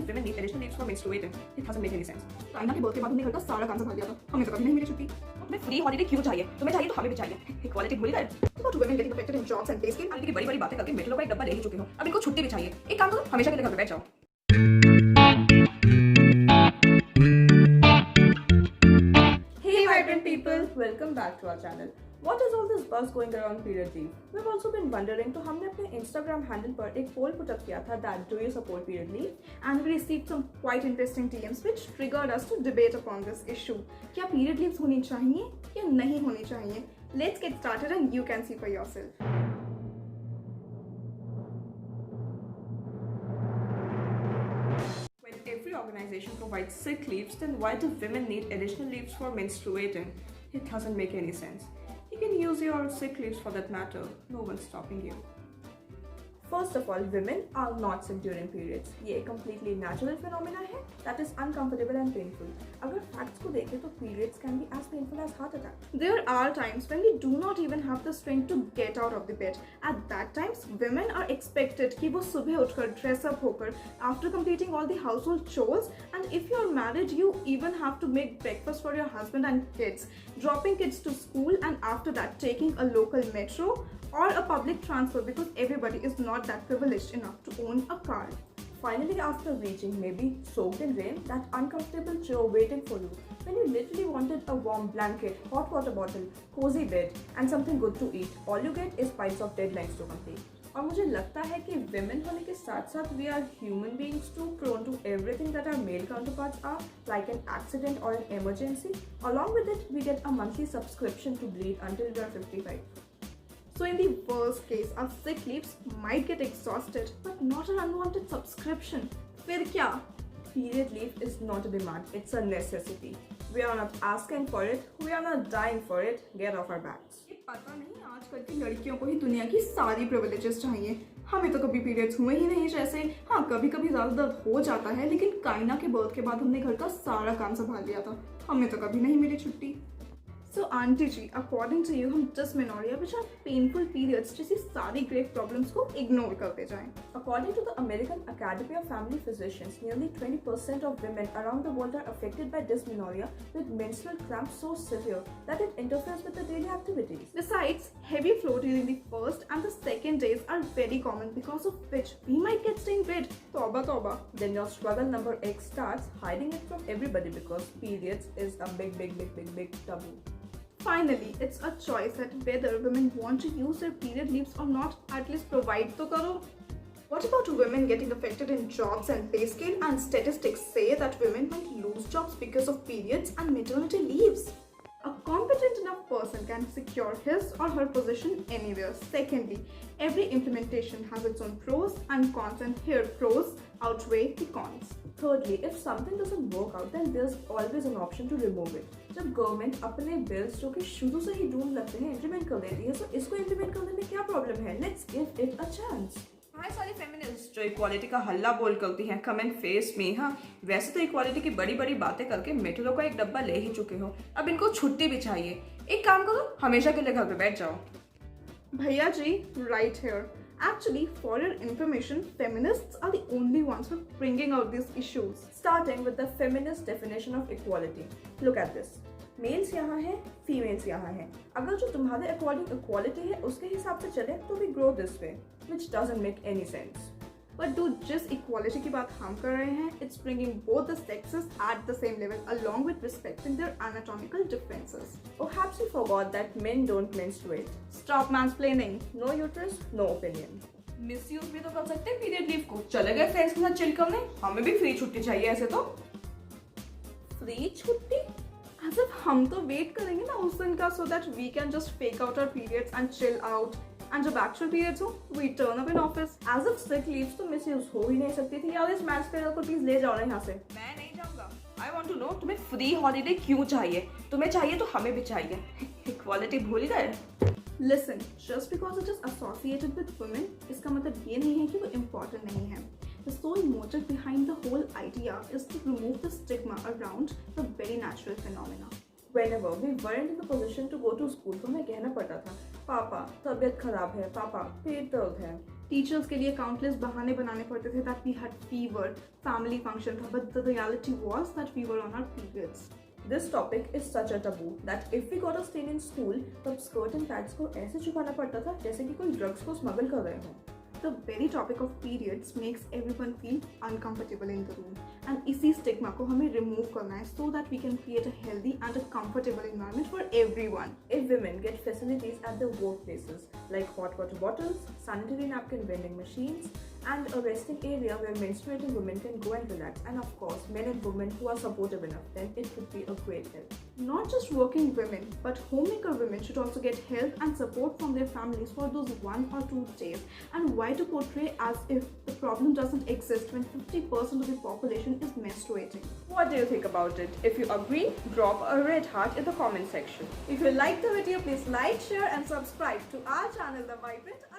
do women need additional leaves for menstruating? It doesn't make any sense. काइना के birth के बाद हमने घर का सारा काम संभाल लिया था, हमें तो कभी नहीं मिली छुट्टी। तुम्हें फ्री हॉलिडे क्यों चाहिए? तुम्हें चाहिए तो हमें भी चाहिए। इक्वालिटी भूल गए? What do women getting affected in jobs and pay scale? आप बड़ी-बड़ी बातें करके मेट्रो का एक डब्बा ले ही चुके हो। अब इनको छुट्टी भी चाहिए। एक काम करो, हमेशा के लिए घर पे बैठ जाओ। Hey vibrant people, welcome back to our channel. What is all this buzz going around period leave? We've also been wondering, तो हमने अपने Instagram handle पर एक poll put up किया था that do you support period leave? And we received some quite interesting DMs which triggered us to debate upon this issue. क्या period leaves होनी चाहिए या नहीं होनी चाहिए? Let's get started and you can see for yourself. When every organization provides sick leaves, then why do women need additional leaves for menstruating? It doesn't make any sense. You can use your sick leaves for that matter. No one's stopping you. First of all, women are not sick during periods. ये एक completely natural phenomena है that is uncomfortable and painful. अगर facts को देखें तो periods can be as painful as heart attack. There are times when we do not even have the strength to get out of the bed. At that times, women are expected कि वो सुबह उठकर dress up होकर after completing all the household chores, and if you're married, you even have to make breakfast for your husband and kids, dropping kids to school, and after that taking a local metro or a public transport because everybody is not that privileged enough to own a car. Finally, after reaching, maybe soaked in rain, that uncomfortable chair waiting for you, when you literally wanted a warm blanket, hot water bottle, cozy bed and something good to eat, all you get is piles of deadlines to complete. और मुझे लगता है कि women होने के साथ साथ we are human beings too, prone to everything that our male counterparts are, like an accident or an emergency. Along with it, we get a monthly subscription to bleed until we are 55. So in the worst case, our sick leaves might get exhausted, but not an unwanted subscription. फिर क्या? Period leave is not a demand, it's a necessity. We are not asking for it, we are not dying for it. Get off our backs. ये पता नहीं आजकल की लड़कियों को ही दुनिया की सारी privileges चाहिए। हमें तो कभी periods हुए ही नहीं जैसे। हाँ, कभी-कभी ज़्यादा दर्द हो जाता है, लेकिन काइना के birth के बाद हमने घर का सारा काम संभाल लिया था। हमें तो कभी नहीं मिली छुट्टी। So Auntie ji, according to you, हम dysmenorrhea, which are painful periods, जैसी सारी grave problems को ignore करते जाएं. According to the American Academy of Family Physicians, nearly 20% of women around the world are affected by dysmenorrhea, with menstrual cramps so severe that it interferes with their daily activities. Besides, heavy flow during the first and the second days are very common, because of which we might get stained red. Tauba tauba. Then your struggle number X starts hiding it from everybody because periods is a big taboo. Finally, it's a choice that whether women want to use their period leaves or not, at least provide to karo. What about women getting affected in jobs and pay scale? And statistics say that women might lose jobs because of periods and maternity leaves. A competent enough person can secure his or her position anywhere. Secondly, every implementation has its own pros and cons, and here pros outweigh the cons. Thirdly, if something doesn't work out, then there's always an option to remove it. जब government अपने bills जो कि शुरू से ही ढूंढ लगते हैं implement कर देती है, तो इसको इम्प्लीमेंट करने में क्या प्रॉब्लम है? Let's give it a chance. Hi सारी फेमिनिस्ट जो इक्वालिटी का हल्ला बोल करती हैं, कम एंड फेस मी। हाँ, वैसे तो इक्वालिटी की बड़ी बड़ी बातें करके मेट्रो का एक डब्बा ले ही चुके हो, अब इनको छुट्टी भी चाहिए। एक काम करो, हमेशा के लिए घर पे बैठ जाओ। भैया जी, right here. Actually, for your information, feminists are the only ones who are bringing out these issues. Starting with the feminist definition of equality. Look at this. Males यहाँ हैं, females यहाँ हैं. अगर जो तुम्हारे according equality है, उसके हिसाब से चले, तो we grow this way, which doesn't make any sense. But dude, जिस equality की बात हम कर रहे हैं, it's bringing both the sexes at the same level, along with respecting their anatomical differences. Perhaps you forgot that men don't menstruate. Stop mansplaining. No uterus, no opinion. Misuse भी तो कर सकते हैं period leave को. चले गए friends के साथ chill करने, हमें भी free छुट्टी चाहिए ऐसे तो. Free छुट्टी? As if हम तो wait करेंगे ना उस दिन का, so that we can just fake out our periods and chill out. And जब actual periods हो, we turn up in office. As if sick leaves तो misuse हो ही नहीं सकती थी। यार इस mansplainer को please ले जाओ ना यहाँ से। मैं नहीं जाऊँगा। I want to know तुम्हें free holiday क्यों चाहिए? तुम्हें चाहिए तो हमें भी चाहिए। Equality भूल गए? Listen, just because it is associated with women, इसका मतलब ये नहीं है कि वो important नहीं है। The sole motive behind the whole idea is to remove the stigma around the very natural phenomena. Whenever we weren't in the position to go to school, तो हमें कहना पड़ता था, पापा तबीयत खराब है, पापा पेट दर्द है। टीचर्स के लिए काउंटलेस बहाने बनाने पड़ते थे that we had fever, family function था, but the reality was that we were on our periods. This topic is such a taboo that if we got a stain in school, तब skirt and pads को ऐसे छुपाना पड़ता था जैसे कि कोई drugs को smuggle कर रहे हों. The very topic of periods makes everyone feel uncomfortable in the room, and इसी stigma को हमें remove करना है so that we can create a healthy and a comfortable environment for everyone. If women get facilities at their workplaces like hot water bottles, sanitary napkin vending machines, and a resting area where menstruating women can go and relax, and of course men and women who are supportive enough, then it could be a great help. Not just working women, but homemaker women should also get help and support from their families for those 1 or 2 days. And why to portray as if the problem doesn't exist when 50% of the population is menstruating? What do you think about it? If you agree, drop a red heart in the comment section. If you like the video, please like, share and subscribe to our channel The Vibrant